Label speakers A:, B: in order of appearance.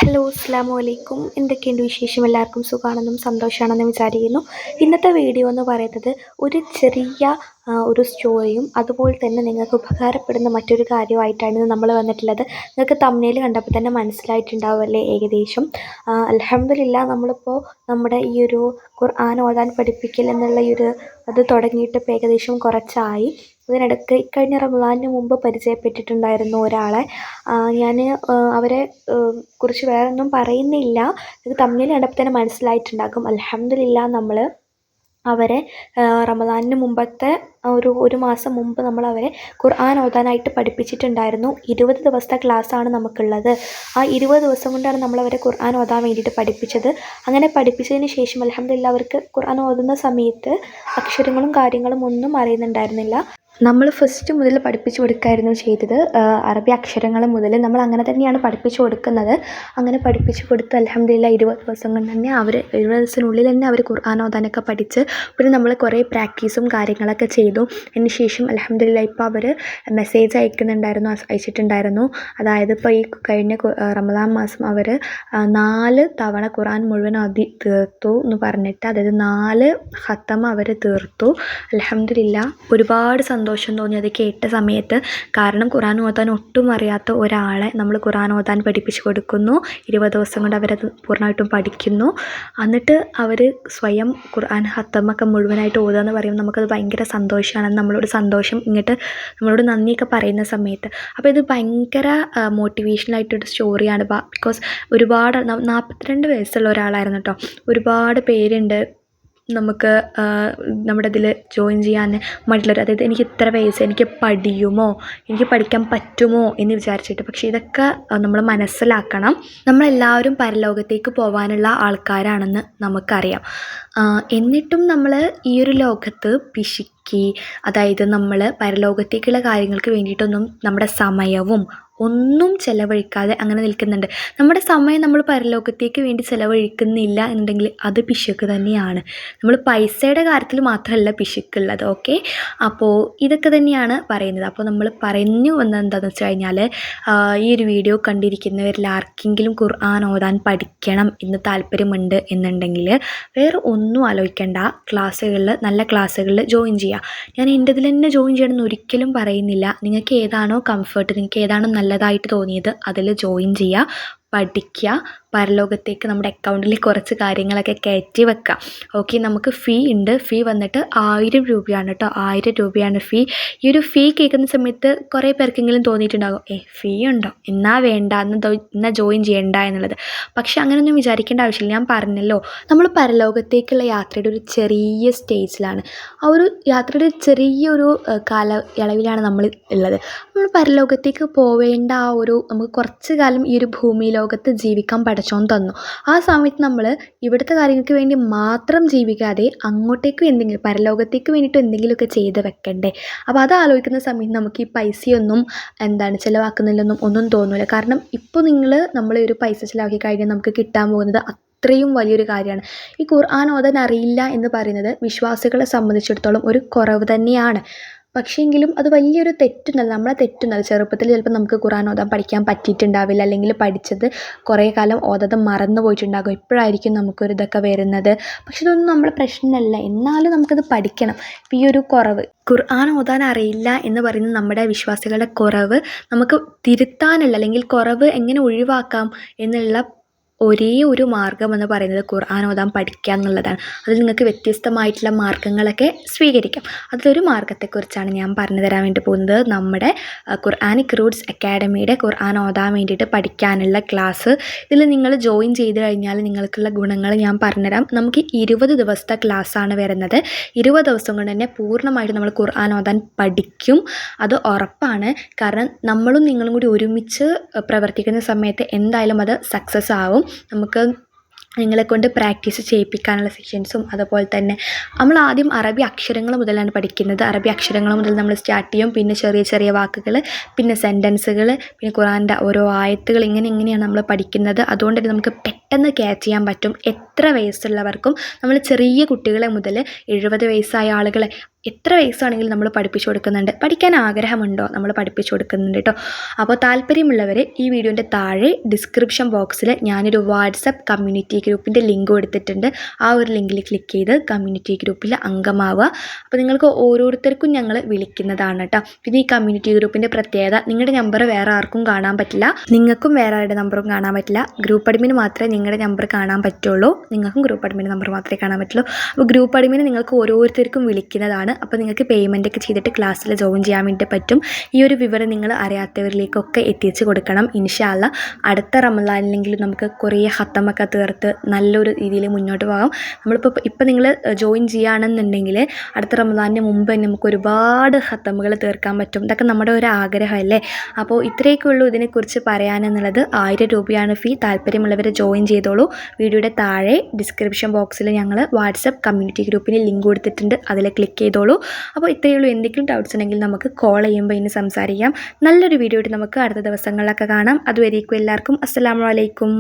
A: Hello അസ്സലാമു അലൈക്കും. എന്തൊക്കെയുണ്ട് വിശേഷം? എല്ലാവർക്കും സുഖമാണെന്നും സന്തോഷമാണെന്നും വിചാരിക്കുന്നു. ഇന്നത്തെ വീഡിയോ എന്ന് പറയുന്നത് ഒരു ചെറിയ ഒരു സ്റ്റോറിയും അതുപോലെ തന്നെ നിങ്ങൾക്ക് ഉപകാരപ്പെടുന്ന മറ്റൊരു കാര്യമായിട്ടാണ് നമ്മൾ വന്നിട്ടുള്ളത്. നിങ്ങൾക്ക് തമ്പ്നെയിൽ കണ്ടപ്പോൾ തന്നെ മനസ്സിലായിട്ടുണ്ടാവുമല്ലേ ഏകദേശം. അൽഹംദുലില്ലാഹ് നമ്മളിപ്പോൾ നമ്മുടെ ഈ ഒരു ഖുർആൻ ഓതാൻ പഠിപ്പിക്കൽ എന്നുള്ള ഈ ഒരു അത് തുടങ്ങിയിട്ട് ഇപ്പോൾ ഏകദേശം കുറച്ചായി. ഇതിനിടയ്ക്ക് ഇക്കഴിഞ്ഞ റമദാനിന് മുമ്പ് പരിചയപ്പെട്ടിട്ടുണ്ടായിരുന്നു ഒരാളെ. ഞാൻ അവരെ കുറിച്ച് വേറൊന്നും പറയുന്നില്ല. ഇത് തമ്മിൽ കണ്ടപ്പോൾ തന്നെ മനസ്സിലായിട്ടുണ്ടാകും. അൽഹംദുലില്ലാഹ് നമ്മൾ അവരെ റമദാനിന് മുമ്പത്തെ ഒരു മാസം മുമ്പ് നമ്മളവരെ ഖുർആൻ ഓതാനായിട്ട് പഠിപ്പിച്ചിട്ടുണ്ടായിരുന്നു. 20 ദിവസത്തെ ക്ലാസ്സാണ് നമുക്കുള്ളത്. ആ 20 ദിവസം കൊണ്ടാണ് നമ്മളവരെ ഖുർആൻ ഓതാൻ വേണ്ടിയിട്ട് പഠിപ്പിച്ചത്. അങ്ങനെ പഠിപ്പിച്ചതിന് ശേഷം അൽഹംദുലില്ലാഹ് അവർക്ക് ഖുർആൻ ഓതുന്ന സമയത്ത് അക്ഷരങ്ങളും കാര്യങ്ങളും ഒന്നും അറിയുന്നുണ്ടായിരുന്നില്ല. നമ്മൾ ഫസ്റ്റ് മുതൽ പഠിപ്പിച്ചു കൊടുക്കുകയായിരുന്നു ചെയ്തത്. അറബി അക്ഷരങ്ങൾ മുതൽ നമ്മൾ അങ്ങനെ തന്നെയാണ് പഠിപ്പിച്ചു കൊടുക്കുന്നത്. അങ്ങനെ പഠിപ്പിച്ചു കൊടുത്ത് അൽഹംദുലില്ലാഹ് 20 ദിവസം കൊണ്ട് തന്നെ 20 ദിവസത്തിനുള്ളിൽ തന്നെ അവർ ഖുർആൻ ഓതാനൊക്കെ പഠിച്ച് പിന്നെ നമ്മൾ കുറേ പ്രാക്ടീസും കാര്യങ്ങളൊക്കെ ചെയ്തു. അതിന് ശേഷം അൽഹംദുലില്ലാഹ് ഇപ്പോൾ അവർ മെസ്സേജ് അയച്ചിട്ടുണ്ടായിരുന്നു. അതായത് ഇപ്പോൾ ഈ കഴിഞ്ഞ റമദാൻ മാസം അവർ 4 തവണ ഖുർആൻ മുഴുവൻ ഓതി തീർത്തു എന്ന് പറഞ്ഞിട്ട്, അതായത് 4 ഖത്തം അവർ തീർത്തു. അൽഹംദുലില്ലാഹ് ഒരുപാട് സന്തോഷം തോന്നി അത് കേട്ട സമയത്ത്. കാരണം ഖുർആൻ ഓതാൻ ഒട്ടും അറിയാത്ത ഒരാളെ നമ്മൾ ഖുർആൻ ഓതാൻ പഠിപ്പിച്ചു കൊടുക്കുന്നു. 20 ദിവസം കൊണ്ട് അവരത് പൂർണ്ണമായിട്ടും പഠിക്കുന്നു. എന്നിട്ട് അവർ സ്വയം ഖുർആൻ ഖത്തമൊക്കെ മുഴുവനായിട്ട് ഓതുക എന്ന് പറയുമ്പോൾ നമുക്കത് ഭയങ്കര സന്തോഷമാണ്. ഇങ്ങോട്ട് നമ്മളോട് നന്ദിയൊക്കെ പറയുന്ന സമയത്ത്. അപ്പോൾ ഇത് ഭയങ്കര മോട്ടിവേഷണലായിട്ടൊരു സ്റ്റോറിയാണ്. ബിക്കോസ് ഒരുപാട് 42 വയസ്സുള്ള ഒരാളായിരുന്നു കേട്ടോ. ഒരുപാട് പേരുണ്ട് നമുക്ക് നമ്മുടെ ഇതിൽ ജോയിൻ ചെയ്യാൻ മറ്റുള്ളവർ, അതായത് എനിക്ക് ഇത്ര വയസ്സ്, എനിക്ക് പഠിക്കാൻ പറ്റുമോ എന്ന് വിചാരിച്ചിട്ട്. പക്ഷേ ഇതൊക്കെ നമ്മൾ മനസ്സിലാക്കണം. നമ്മളെല്ലാവരും പരലോകത്തേക്ക് പോകാനുള്ള ആൾക്കാരാണെന്ന് നമുക്കറിയാം. എന്നിട്ടും നമ്മൾ ഈ ഒരു ലോകത്ത് പിശുക്കി, അതായത് നമ്മൾ പരലോകത്തേക്കുള്ള കാര്യങ്ങൾക്ക് വേണ്ടിയിട്ടൊന്നും നമ്മുടെ സമയവും ഒന്നും ചിലവഴിക്കാതെ അങ്ങനെ നിൽക്കുന്നുണ്ട്. നമ്മുടെ സമയം നമ്മൾ പരലോകത്തേക്ക് വേണ്ടി ചിലവഴിക്കുന്നില്ല എന്നുണ്ടെങ്കിൽ അത് പിശുക്ക് തന്നെയാണ്. നമ്മൾ പൈസയുടെ കാര്യത്തിൽ മാത്രമല്ല പിശുക്കുള്ളത്. ഓക്കെ, അപ്പോൾ ഇതൊക്കെ തന്നെയാണ് പറയുന്നത്. അപ്പോൾ നമ്മൾ പറഞ്ഞു വന്നത് എന്താണെന്ന് വെച്ച് കഴിഞ്ഞാൽ, ഈ ഒരു വീഡിയോ കണ്ടിരിക്കുന്നവരിൽ ആർക്കെങ്കിലും ഖുർആൻ ഓതാൻ പഠിക്കണം എന്ന് താല്പര്യമുണ്ട് എന്നുണ്ടെങ്കിൽ വേറെ ഒന്നും ആലോചിക്കേണ്ട. നല്ല ക്ലാസ്സുകളിൽ ജോയിൻ ചെയ്യുക. ഞാൻ എൻ്റെ ഇതിൽ തന്നെ ജോയിൻ ചെയ്യണമെന്ന് ഒരിക്കലും പറയുന്നില്ല. നിങ്ങൾക്ക് ഏതാണോ കംഫർട്ട്, നിങ്ങൾക്ക് ഏതാണോ നല്ലതായിട്ട് തോന്നിയത് അതിൽ ജോയിൻ ചെയ്യുക, പഠിക്കുക. പരലോകത്തേക്ക് നമ്മുടെ അക്കൗണ്ടിൽ കുറച്ച് കാര്യങ്ങളൊക്കെ കയറ്റി വെക്കാം. ഓക്കെ, നമുക്ക് ഫീ ഉണ്ട്. ഫീ വന്നിട്ട് 1000 രൂപയാണ് കേട്ടോ. 1000 രൂപയാണ് ഫീ. ഈ ഒരു ഫീ കേൾക്കുന്ന സമയത്ത് കുറേ പേർക്കെങ്കിലും തോന്നിയിട്ടുണ്ടാകും, ഫീ ഉണ്ടോ, എന്നാൽ ജോയിൻ ചെയ്യണ്ട എന്നുള്ളത്. പക്ഷെ അങ്ങനെയൊന്നും വിചാരിക്കേണ്ട ആവശ്യമില്ല. ഞാൻ പറഞ്ഞല്ലോ, നമ്മൾ പരലോകത്തേക്കുള്ള യാത്രയുടെ ഒരു ചെറിയ സ്റ്റേജിലാണ്. ആ ഒരു യാത്രയുടെ ചെറിയൊരു കാലയളവിലാണ് നമ്മൾ ഉള്ളത്. നമ്മൾ പരലോകത്തേക്ക് പോവേണ്ട നമുക്ക് കുറച്ച് കാലം ഈ ഒരു ഭൂമി ലോകത്ത് ജീവിക്കാൻ പഠിച്ചോൻ തന്നു. ആ സമയത്ത് നമ്മൾ ഇവിടുത്തെ കാര്യങ്ങൾക്ക് വേണ്ടി മാത്രം ജീവിക്കാതെ അങ്ങോട്ടേക്കും പരലോകത്തേക്ക് വേണ്ടിയിട്ട് എന്തെങ്കിലുമൊക്കെ ചെയ്ത് വെക്കണ്ടേ. അപ്പോൾ അത് ആലോചിക്കുന്ന സമയത്ത് നമുക്ക് ഈ പൈസയൊന്നും ചിലവാക്കുന്നില്ലെന്നും ഒന്നും തോന്നില്ല. കാരണം ഇപ്പോൾ നമ്മൾ ഒരു പൈസ ചിലവാക്കി കഴിഞ്ഞാൽ നമുക്ക് കിട്ടാൻ പോകുന്നത് അത്രയും വലിയൊരു കാര്യമാണ്. ഈ ഖുർആൻ ഓതാൻ അറിയില്ല എന്ന് പറയുന്നത് വിശ്വാസികളെ സംബന്ധിച്ചിടത്തോളം ഒരു കുറവ് തന്നെയാണ്. പക്ഷേങ്കിലും അത് വലിയൊരു നമ്മളെ തെറ്റൊന്നല്ല. ചെറുപ്പത്തിൽ ചിലപ്പോൾ നമുക്ക് ഖുർആൻ ഓതാൻ പഠിക്കാൻ പറ്റിയിട്ടുണ്ടാവില്ല, അല്ലെങ്കിൽ പഠിച്ചത് കുറേ കാലം ഓതാതെ മറന്നു പോയിട്ടുണ്ടാകും. ഇപ്പോഴായിരിക്കും നമുക്കൊരിതൊക്കെ വരുന്നത്. പക്ഷെ ഇതൊന്നും നമ്മുടെ പ്രശ്നമല്ല. എന്നാലും നമുക്കത് പഠിക്കണം. ഇപ്പം ഈ ഒരു കുറവ്, ഖുർആൻ ഓതാൻ അറിയില്ല എന്ന് പറയുന്നത് നമ്മുടെ വിശ്വാസികളുടെ കുറവ് നമുക്ക് തിരുത്താനുള്ള, അല്ലെങ്കിൽ കുറവ് എങ്ങനെ ഒഴിവാക്കാം എന്നുള്ള ഒരേ ഒരു മാർഗ്ഗം എന്ന് പറയുന്നത് ഖുർആൻ ഓതാൻ പഠിക്കുക എന്നുള്ളതാണ്. അതിൽ നിങ്ങൾക്ക് വ്യത്യസ്തമായിട്ടുള്ള മാർഗ്ഗങ്ങളൊക്കെ സ്വീകരിക്കാം. അതിലൊരു മാർഗ്ഗത്തെക്കുറിച്ചാണ് ഞാൻ പറഞ്ഞു തരാൻ വേണ്ടി പോകുന്നത്. നമ്മുടെ ഖുർആനിക് റൂട്ട്സ് അക്കാഡമിയുടെ ഖുർആൻ ഓതാൻ വേണ്ടിയിട്ട് പഠിക്കാനുള്ള ക്ലാസ്. ഇതിൽ നിങ്ങൾ ജോയിൻ ചെയ്ത് കഴിഞ്ഞാൽ നിങ്ങൾക്കുള്ള ഗുണങ്ങൾ ഞാൻ പറഞ്ഞുതരാം. നമുക്ക് 20 ദിവസത്തെ ക്ലാസ്സാണ് വരുന്നത്. 20 ദിവസം കൊണ്ട് തന്നെ പൂർണ്ണമായിട്ട് നമ്മൾ ഖുർആൻ ഓതാൻ പഠിക്കും. അത് ഉറപ്പാണ്. കാരണം നമ്മളും നിങ്ങളും കൂടി ഒരുമിച്ച് പ്രവർത്തിക്കുന്ന സമയത്ത് എന്തായാലും അത് സക്സസ് ആവും. നമുക്ക് നിങ്ങളെക്കൊണ്ട് പ്രാക്ടീസ് ചെയ്യിപ്പിക്കാനുള്ള സെഷൻസും അതുപോലെ തന്നെ നമ്മൾ ആദ്യം അറബി അക്ഷരങ്ങൾ മുതലാണ് പഠിക്കുന്നത്. അറബി അക്ഷരങ്ങൾ മുതൽ നമ്മൾ സ്റ്റാർട്ട് ചെയ്യും. പിന്നെ ചെറിയ ചെറിയ വാക്കുകൾ, പിന്നെ സെൻറ്റൻസുകൾ, പിന്നെ ഖുർആൻ്റെ ഓരോ ആയത്തുകൾ, ഇങ്ങനെയാണ് നമ്മൾ പഠിക്കുന്നത്. അതുകൊണ്ട് തന്നെ നമുക്ക് പെട്ടെന്ന് ക്യാച്ച് ചെയ്യാൻ പറ്റും. എത്ര വയസ്സുള്ളവർക്കും, നമ്മൾ ചെറിയ കുട്ടികളെ മുതൽ 70 വയസ്സായ ആളുകളെ എത്ര വയസ്സാണെങ്കിലും നമ്മൾ പഠിപ്പിച്ചു കൊടുക്കുന്നുണ്ട്. പഠിക്കാൻ ആഗ്രഹമുണ്ടോ, നമ്മൾ പഠിപ്പിച്ചു കൊടുക്കുന്നുണ്ട് കേട്ടോ. അപ്പോൾ താല്പര്യമുള്ളവർ ഈ വീഡിയോൻ്റെ താഴെ ഡിസ്ക്രിപ്ഷൻ ബോക്സിൽ ഞാനൊരു വാട്സപ്പ് കമ്മ്യൂണിറ്റി ഗ്രൂപ്പിൻ്റെ ലിങ്ക് കൊടുത്തിട്ടുണ്ട്. ആ ഒരു ലിങ്കിൽ ക്ലിക്ക് ചെയ്ത് കമ്മ്യൂണിറ്റി ഗ്രൂപ്പിൽ അംഗമാവുക. അപ്പോൾ നിങ്ങൾക്ക് ഓരോരുത്തർക്കും ഞങ്ങൾ വിളിക്കുന്നതാണ് കേട്ടോ. പിന്നെ ഈ കമ്മ്യൂണിറ്റി ഗ്രൂപ്പിൻ്റെ പ്രത്യേകത, നിങ്ങളുടെ നമ്പർ വേറെ ആർക്കും കാണാൻ പറ്റില്ല, നിങ്ങൾക്കും വേറെ ആരുടെ നമ്പറും കാണാൻ പറ്റില്ല. ഗ്രൂപ്പ് അഡ്മിന് മാത്രമേ നിങ്ങളുടെ നമ്പർ കാണാൻ പറ്റുള്ളൂ, നിങ്ങൾക്കും ഗ്രൂപ്പ് അഡ്മിൻ്റെ നമ്പർ മാത്രമേ കാണാൻ പറ്റുള്ളൂ. അപ്പോൾ ഗ്രൂപ്പ് അഡ്മിന് നിങ്ങൾക്ക് ഓരോരുത്തർക്കും വിളിക്കുന്നതാണ്. അപ്പോൾ നിങ്ങൾക്ക് പേയ്മെൻറ്റൊക്കെ ചെയ്തിട്ട് ക്ലാസ്സിൽ ജോയിൻ ചെയ്യാൻ വേണ്ടി പറ്റും. ഈ ഒരു വിവരം നിങ്ങൾ അറിയാത്തവരിലേക്കൊക്കെ എത്തിച്ച് കൊടുക്കണം. ഇൻഷാ അല്ലാഹ് അടുത്ത റമളാനിലെങ്കിലും നമുക്ക് കുറേ ഖത്തമൊക്കെ തീർത്ത് നല്ലൊരു രീതിയിൽ മുന്നോട്ട് പോകാം. ഇപ്പം നിങ്ങൾ ജോയിൻ ചെയ്യുകയാണെന്നുണ്ടെങ്കിൽ അടുത്ത റമളാനിന് മുമ്പ് തന്നെ നമുക്ക് ഒരുപാട് ഖത്തമുകൾ തീർക്കാൻ പറ്റും. ഇതൊക്കെ നമ്മുടെ ഒരു ആഗ്രഹമല്ലേ. അപ്പോൾ ഇത്രയൊക്കെ ഉള്ളൂ ഇതിനെക്കുറിച്ച് പറയാനെന്നുള്ളത്. 1000 രൂപയാണ് ഫീ. താല്പര്യമുള്ളവർ ജോയിൻ ചെയ്തോളൂ. വീഡിയോയുടെ താഴെ ഡിസ്ക്രിപ്ഷൻ ബോക്സിൽ ഞങ്ങൾ വാട്സപ്പ് കമ്മ്യൂണിറ്റി ഗ്രൂപ്പിന് ലിങ്ക് കൊടുത്തിട്ടുണ്ട്, അതിൽ ക്ലിക്ക് ചെയ്തോളൂ. അപ്പോൾ ഇത്രയേ ഉള്ളൂ. എന്തെങ്കിലും ഡൗട്ട്സ് ഉണ്ടെങ്കിൽ നമുക്ക് കോൾ ചെയ്യുമ്പോൾ ഇനി സംസാരിക്കാം. നല്ലൊരു വീഡിയോ ആയിട്ട് നമുക്ക് അടുത്ത ദിവസങ്ങളിലൊക്കെ കാണാം. അതുവരേക്കും എല്ലാവർക്കും അസ്സലാമു അലൈക്കും.